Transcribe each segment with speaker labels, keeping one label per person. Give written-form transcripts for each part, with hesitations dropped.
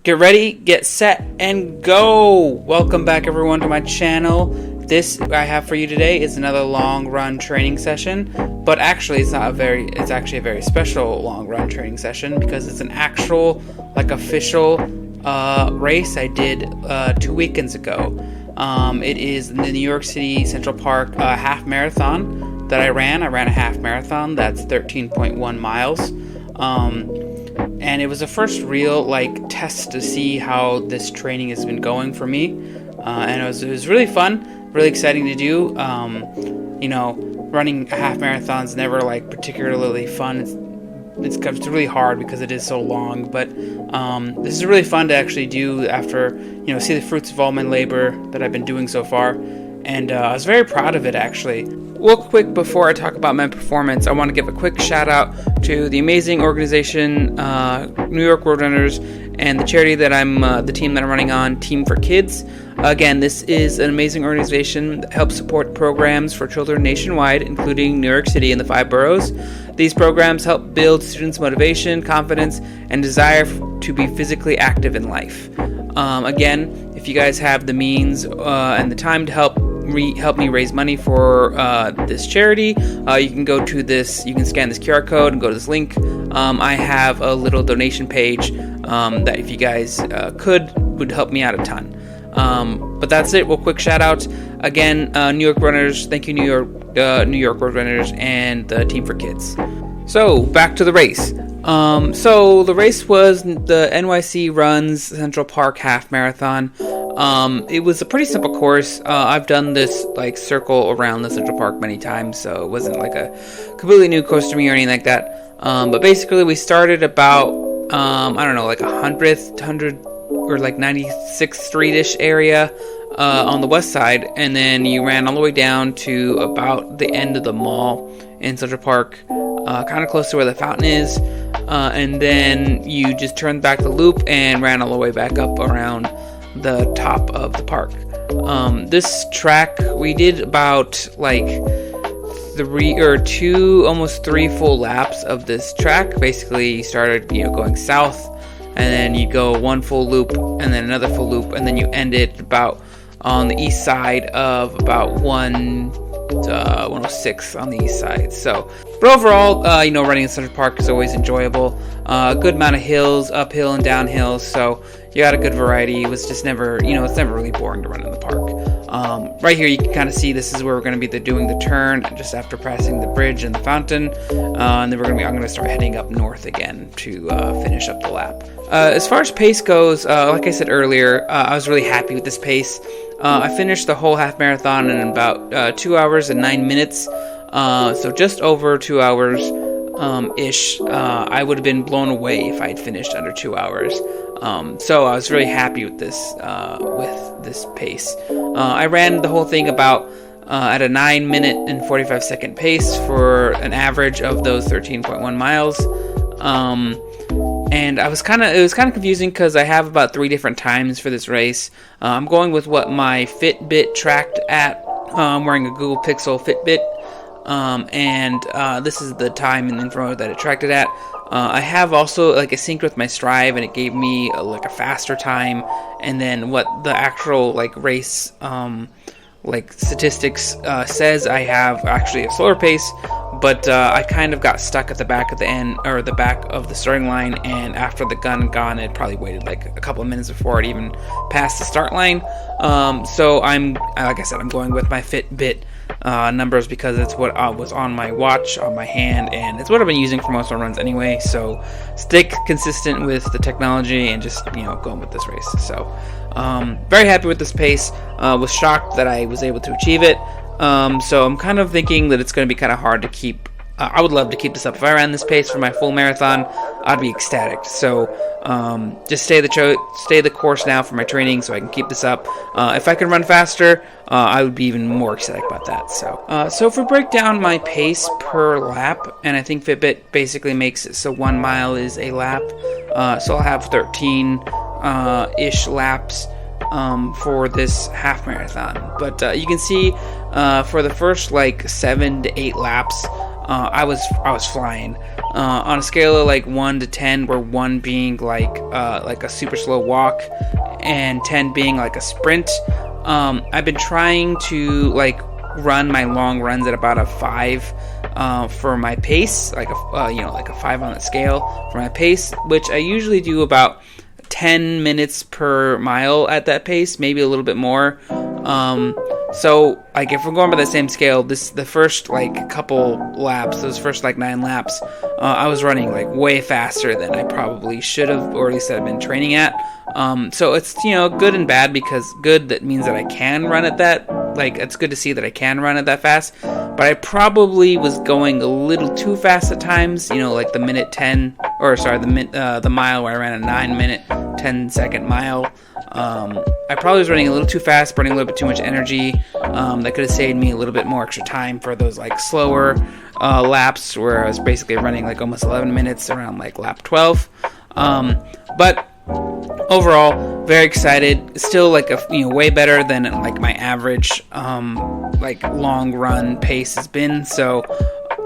Speaker 1: Get ready, get set, and go! Welcome back everyone to my channel. This I have for you today is another long run training session, but actually it's actually a very special long run training session because it's an actual, official race I did 2 weekends ago. It is the New York City Central Park half marathon that I ran. I ran a half marathon that's 13.1 miles. And it was the first real test to see how this training has been going for me, and it was really fun, really exciting to do. Running a half marathon is never particularly fun. It's really hard because it is so long, but this is really fun to actually do after see the fruits of all my labor that I've been doing so far, and I was very proud of it actually. Real quick before I talk about my performance, I want to give a quick shout out to the amazing organization New York Roadrunners and the charity that the team that I'm running on, Team for Kids. Again, this is an amazing organization that helps support programs for children nationwide, including New York City and the 5 boroughs. These programs help build students' motivation, confidence, and desire to be physically active in life. Again, if you guys have the means and the time to help me raise money for this charity, you can go to this, you can scan this QR code and go to this link. I have a little donation page that if you guys would help me out a ton. But that's it. Well, quick shout out again, New York Runners. Thank you, New York Roadrunners and the Team for Kids. So back to the race. So the race was the NYC Runs Central Park Half Marathon. It was a pretty simple course. I've done this circle around the Central Park many times, so it wasn't a completely new course to me or anything like that. But basically we started about 100th or 96th Street-ish area on the west side, and then you ran all the way down to about the end of the mall in Central Park, kind of close to where the fountain is, and then you just turned back the loop and ran all the way back up around the top of the park. This track we did about 3 or 2, almost 3 full laps of this track. Basically, you started going south, and then you go 1 full loop, and then another full loop, and then you end it about on the east side of about 106 on the east side. So, but overall, running in Central Park is always enjoyable. A good amount of hills, uphill and downhill, so you got a good variety. It was just never, it's never really boring to run in the park. Right here, you can kind of see this is where we're going to be doing the turn just after passing the bridge and the fountain, and then I'm going to start heading up north again to finish up the lap. As far as pace goes, like I said earlier, I was really happy with this pace. I finished the whole half marathon in about 2 hours and 9 minutes, so just over 2 hours ish. I would have been blown away if I had finished under 2 hours. So I was really happy with this pace. I ran the whole thing about at a 9 minute and 45 second pace for an average of those 13.1 miles. And it was kind of confusing because I have about 3 different times for this race. I'm going with what my Fitbit tracked at. I'm wearing a Google Pixel Fitbit, and this is the time and info that it tracked it at. I have also it synced with my Strive, and it gave me a faster time, and then what the actual race statistics says I have actually a slower pace, but I kind of got stuck at the back of the end, or the back of the starting line, and after the gun gone, it probably waited a couple of minutes before it even passed the start line. So I'm going with my Fitbit numbers because it's what was on my watch, on my hand, and it's what I've been using for most of my runs anyway. So stick consistent with the technology and just going with this race. So very happy with this pace. Was shocked that I was able to achieve it. So I'm kind of thinking that it's going to be kind of hard to keep. I would love to keep this up. If I ran this pace for my full marathon, I'd be ecstatic. So just stay the course now for my training so I can keep this up. If I can run faster, I would be even more ecstatic about that. So if we break down my pace per lap, and I think Fitbit basically makes it so 1 mile is a lap. So I'll have 13-ish laps for this half marathon. But you can see for the first 7 to 8 laps, I was flying. On a scale of like 1 to 10, where 1 being like a super slow walk and 10 being like a sprint, I've been trying to like run my long runs at about a 5 for my pace, like a 5 on the scale for my pace, which I usually do about 10 minutes per mile at that pace, maybe a little bit more. So like if we're going by the same scale, the first like couple laps, those first like 9 laps, I was running like way faster than I probably should have, or at least I've been training at. So it's, good and bad, because good, that means that I can run at that, like it's good to see that I can run at that fast, but I probably was going a little too fast at times, like the mile where I ran a 9-minute 10-second mile. I probably was running a little too fast, burning a little bit too much energy. That could have saved me a little bit more extra time for those like slower laps, where I was basically running like almost 11 minutes around like lap 12. But overall, very excited. Still like way better than like my average like long run pace has been. So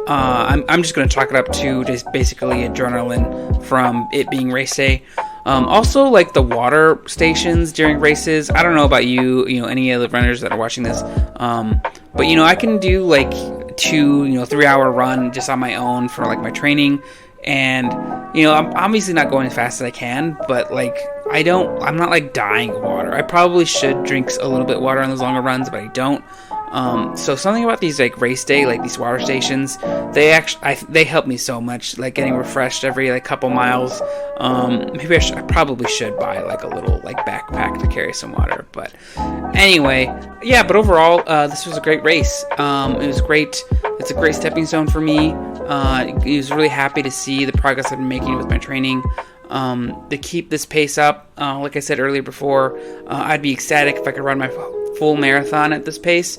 Speaker 1: I'm just going to chalk it up to just basically adrenaline from it being race day. Also, like the water stations during races, I don't know about you, any of the runners that are watching this, but I can do like 2, 3-hour run just on my own for like my training, and I'm obviously not going as fast as I can, but like I'm not like dying of water. I probably should drink a little bit of water on those longer runs, but I don't. So something about these like race day, like these water stations, they help me so much, like getting refreshed every like couple miles. Maybe I probably should buy like a little like backpack to carry some water, but anyway, yeah, but overall, this was a great race. It was great. It's a great stepping stone for me. I was really happy to see the progress I've been making with my training. To keep this pace up, like I said earlier before, I'd be ecstatic if I could run my full marathon at this pace.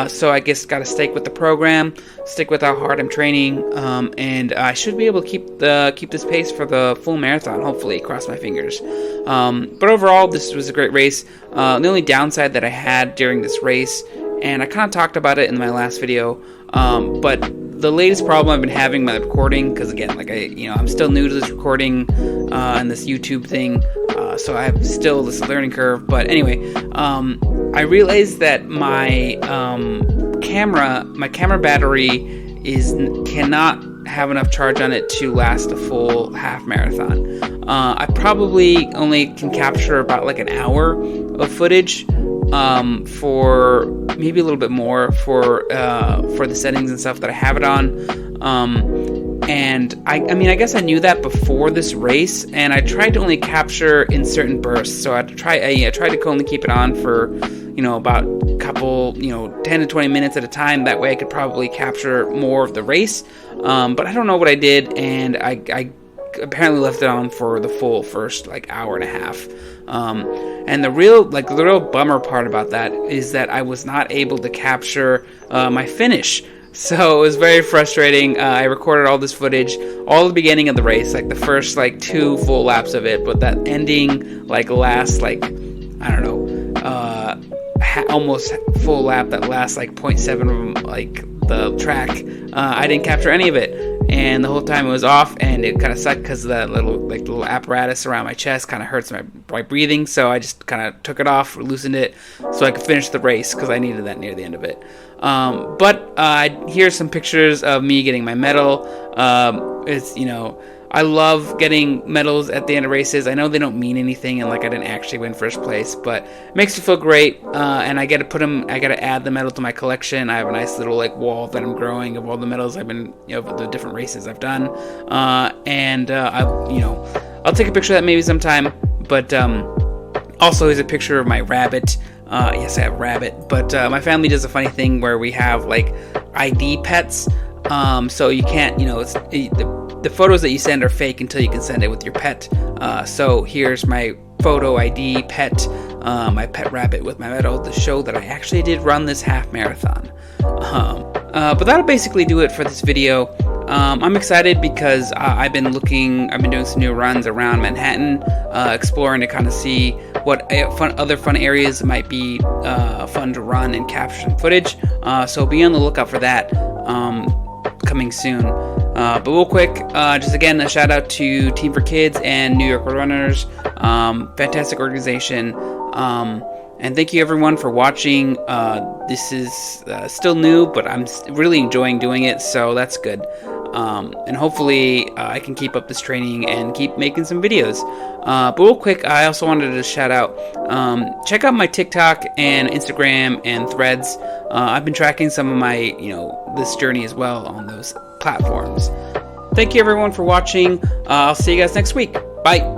Speaker 1: So I guess got to stick with the program, stick with how hard I'm training, and I should be able to keep this pace for the full marathon. Hopefully, cross my fingers. But overall, this was a great race. The only downside that I had during this race, and I kind of talked about it in my last video, but the latest problem I've been having with recording, because again, like I'm still new to this recording and this YouTube thing, so I have still this learning curve. But anyway, I realized that my camera battery cannot have enough charge on it to last a full half marathon. I probably only can capture about like an hour of footage, for maybe a little bit more for the settings and stuff that I have it on. And I guess I knew that before this race, and I tried to only capture in certain bursts. So I tried to only keep it on for, about a couple, 10 to 20 minutes at a time. That way I could probably capture more of the race. But I don't know what I did, and I apparently left it on for the full first like hour and a half. And the real bummer part about that is that I was not able to capture my finish. So it was very frustrating. I recorded all this footage, all the beginning of the race, like the first like 2 full laps of it, but that ending like last like, I don't know, almost full lap, that last like 0.7 of like the track, I didn't capture any of it. And the whole time it was off, and it kind of sucked because the little apparatus around my chest kind of hurts my breathing. So I just kind of took it off, loosened it, so I could finish the race because I needed that near the end of it. But here's some pictures of me getting my medal. It's I love getting medals at the end of races. I know they don't mean anything, and like I didn't actually win first place, but it makes me feel great. And I get to add the medal to my collection. I have a nice little like wall that I'm growing of all the medals I've been, the different races I've done. I'll take a picture of that maybe sometime. But also, here's a picture of my rabbit. Yes, I have a rabbit. But my family does a funny thing where we have like ID pets. So you can't, the photos that you send are fake until you can send it with your pet. So here's my photo ID pet, my pet rabbit with my medal to show that I actually did run this half marathon. But that'll basically do it for this video. I'm excited because I've been doing some new runs around Manhattan, exploring to kind of see what other fun areas might be fun to run and capture some footage. So be on the lookout for that coming soon. But real quick, just again, a shout out to Team for Kids and New York Runners. Fantastic organization. And thank you everyone for watching. This is still new, but I'm really enjoying doing it, so that's good. And hopefully I can keep up this training and keep making some videos. But real quick, I also wanted to shout out, check out my TikTok and Instagram and Threads. I've been tracking some of my, this journey as well on those platforms. Thank you everyone for watching. I'll see you guys next week. Bye.